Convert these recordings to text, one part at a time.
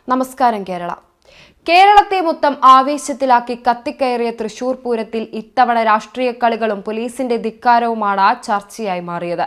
നമസ്കാരം കേരളത്തെ മൊത്തം ആവേശത്തിലാക്കി കത്തിക്കയറിയ തൃശൂർ പൂരത്തിൽ ഇത്തവണ രാഷ്ട്രീയ കളികളും പോലീസിന്റെ ധിക്കാരവുമാണ് ചർച്ചയായി മാറിയത്.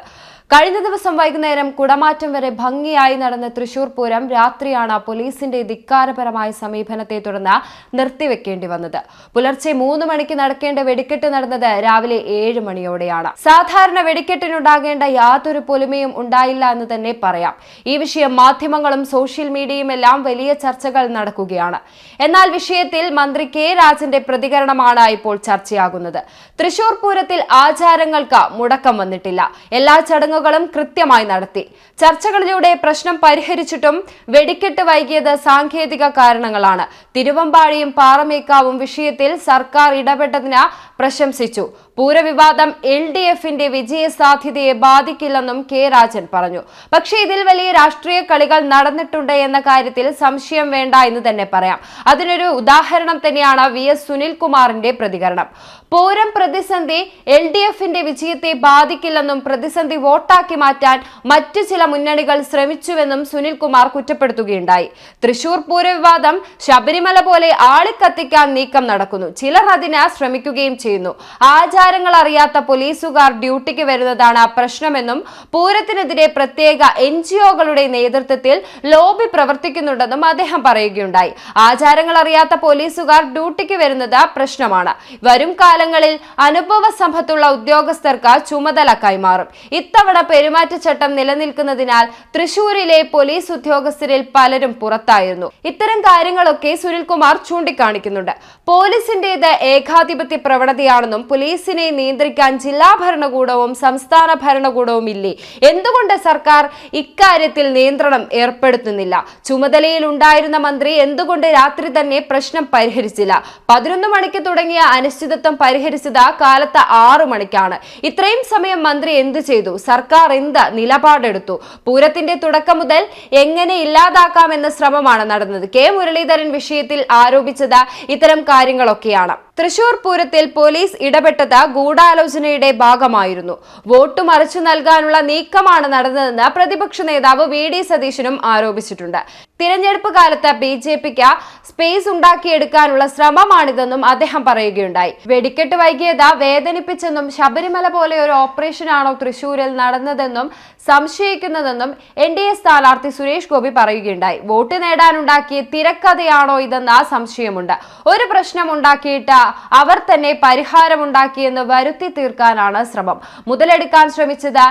കഴിഞ്ഞ ദിവസം വൈകുന്നേരം കുടമാറ്റം വരെ ഭംഗിയായി നടന്ന തൃശൂർ പൂരം രാത്രിയാണ് പോലീസിന്റെ ധിക്കാരപരമായ സമീപനത്തെ തുടർന്ന് നിർത്തിവെക്കേണ്ടി വന്നത്. പുലർച്ചെ 3 മണിക്ക് നടക്കേണ്ട വെടിക്കെട്ട് നടന്നത് രാവിലെ 7 മണിയോടെയാണ്. സാധാരണ വെടിക്കെട്ടിനുണ്ടാകേണ്ട യാതൊരു പൊലിമയും ഉണ്ടായില്ല എന്ന് തന്നെ പറയാം. ഈ വിഷയം മാധ്യമങ്ങളും സോഷ്യൽ മീഡിയയും എല്ലാം വലിയ ചർച്ചകൾ നടക്കുകയാണ്. എന്നാൽ വിഷയത്തിൽ മന്ത്രി കെ രാജന്റെ പ്രതികരണമാണ് ഇപ്പോൾ ചർച്ചയാകുന്നത്. തൃശൂർ പൂരത്തിൽ ആചാരങ്ങൾക്ക് മുടക്കം വന്നിട്ടില്ല. എല്ലാ ചടങ്ങുകളും കൃത്യമായി നടത്തി. ചർച്ചകളിലൂടെ പ്രശ്നം പരിഹരിച്ചിട്ടും വെടിക്കെട്ട് വൈകിയത് സാങ്കേതിക കാരണങ്ങളാണ്. തിരുവമ്പാടിയും പാറമേക്കാവും വിഷയത്തിൽ സർക്കാർ ഇടപെട്ടതിന് പ്രശംസിച്ചു. പൂരവിവാദം LDFന്റെ വിജയ സാധ്യതയെ ബാധിക്കില്ലെന്നും കെ രാജൻ പറഞ്ഞു. പക്ഷേ ഇതിൽ വലിയ രാഷ്ട്രീയ കളികൾ നടന്നിട്ടുണ്ട് എന്ന കാര്യത്തിൽ സംശയം വേണ്ട എന്ന് തന്നെ പറയാം. അതിനൊരു ഉദാഹരണം തന്നെയാണ് VS സുനിൽകുമാറിന്റെ പ്രതികരണം. പൂരം പ്രതിസന്ധി LDFന്റെ വിജയത്തെ ബാധിക്കില്ലെന്നും പ്രതിസന്ധി വോട്ടാക്കി മാറ്റാൻ മറ്റു ചില മുന്നണികൾ ശ്രമിച്ചുവെന്നും സുനിൽകുമാർ കുറ്റപ്പെടുത്തുകയുണ്ടായി. തൃശൂർ പൂരവിവാദം ശബരിമല പോലെ ആളിക്കത്തിക്കാൻ നീക്കം നടക്കുന്നു. ചിലർ അതിന് ശ്രമിക്കുകയും ചെയ്യുന്നു. ആചാരങ്ങൾ അറിയാത്ത പോലീസുകാർ ഡ്യൂട്ടിക്ക് വരുന്നതാണ് പ്രശ്നമെന്നും പൂരത്തിനെതിരെ പ്രത്യേക NGOകളുടെ നേതൃത്വത്തിൽ ലോബി പ്രവർത്തിക്കുന്നുണ്ടെന്നും അദ്ദേഹം പറയുകയുണ്ടായി. ആചാരങ്ങൾ അറിയാത്ത പോലീസുകാർ ഡ്യൂട്ടിക്ക് വരുന്നത് പ്രശ്നമാണ്. വരും കാലങ്ങളിൽ അനുഭവ സമ്പത്തുള്ള ഉദ്യോഗസ്ഥർക്ക് ചുമതല കൈമാറും. ഇത്തവണ പെരുമാറ്റച്ചട്ടം നിലനിൽക്കുന്നതിനാൽ തൃശൂരിലെ പോലീസ് ഉദ്യോഗസ്ഥരിൽ പലരും പുറത്തായിരുന്നു. ഇത്തരം കാര്യങ്ങളൊക്കെ സുനിൽകുമാർ ചൂണ്ടിക്കാണിക്കുന്നുണ്ട്. പോലീസിന്റേത് ഏകാധിപത്യ പ്രവണതയാണെന്നും പോലീസിനെ നിയന്ത്രിക്കാൻ ജില്ലാ ഭരണകൂടവും സംസ്ഥാന ഭരണകൂടവും ഇല്ലേ? എന്തുകൊണ്ട് സർക്കാർ ഇക്കാര്യത്തിൽ നിയന്ത്രണം ഏർപ്പെടുത്തുന്നില്ല? ചുമതലയിൽ ഉണ്ടായിരുന്ന മന്ത്രി എന്തുകൊണ്ട് രാത്രി തന്നെ പ്രശ്നം പരിഹരിച്ചില്ല? 11 മണിക്ക് തുടങ്ങിയ അനിശ്ചിതത്വം പരിഹരിച്ചത് കാലത്ത് 6 മണിക്കാണ്. ഇത്രയും സമയം മന്ത്രി എന്ത് ചെയ്തു? സർക്കാർ എന്ത് നിലപാടെടുത്തു? പൂരത്തിന്റെ തുടക്കം മുതൽ എങ്ങനെ ഇല്ലാതാക്കാമെന്ന ശ്രമമാണ് നടന്നത്. കെ മുരളീധരൻ വിഷയത്തിൽ ആരോപിച്ചത് ഇത്തരം കാര്യങ്ങളൊക്കെയാണ്. തൃശൂർ പൂരത്തിൽ പോലീസ് ഇടപെട്ടത് ഗൂഢാലോചനയുടെ ഭാഗമായിരുന്നു. വോട്ട് മറിച്ചു നൽകാനുള്ള നീക്കമാണ് നടന്നതെന്ന് പ്രതിപക്ഷ നേതാവ് VD സതീശനും ആരോപിച്ചിട്ടുണ്ട്. തിരഞ്ഞെടുപ്പ് കാലത്ത് BJPക്ക് സ്പേസ് ഉണ്ടാക്കിയെടുക്കാനുള്ള ശ്രമമാണിതെന്നും അദ്ദേഹം പറയുകയുണ്ടായി. വെടിക്കെട്ട് വൈകിയത് വേദനിപ്പിച്ചെന്നും ശബരിമല പോലെ ഒരു ഓപ്പറേഷനാണോ തൃശൂരിൽ നടന്നതെന്നും സംശയിക്കുന്നതെന്നും NDA സ്ഥാനാർത്ഥി സുരേഷ് ഗോപി പറയുകയുണ്ടായി. വോട്ട് നേടാനുണ്ടാക്കിയ തിരക്കഥയാണോ ഇതെന്ന സംശയമുണ്ട്. ഒരു പ്രശ്നം ഉണ്ടാക്കിയിട്ട് അവർ തന്നെ പരിഹാരമുണ്ടാക്കിയെന്ന് വരുത്തി തീർക്കാനാണ് ശ്രമം. മുതലെടുക്കാൻ ശ്രമിച്ചത്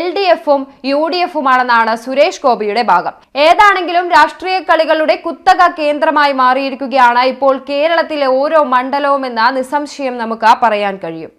LDFും UDFുമാണെന്നാണ് സുരേഷ് ഗോപിയുടെ ഭാഗം. ഏതാണെങ്കിലും രാഷ്ട്രീയ കളികളുടെ കുത്തക കേന്ദ്രമായി മാറിയിരിക്കുകയാണ് ഇപ്പോൾ കേരളത്തിലെ ഓരോ മണ്ഡലവും എന്ന നിസ്സംശയം നമുക്ക് പറയാൻ കഴിയും.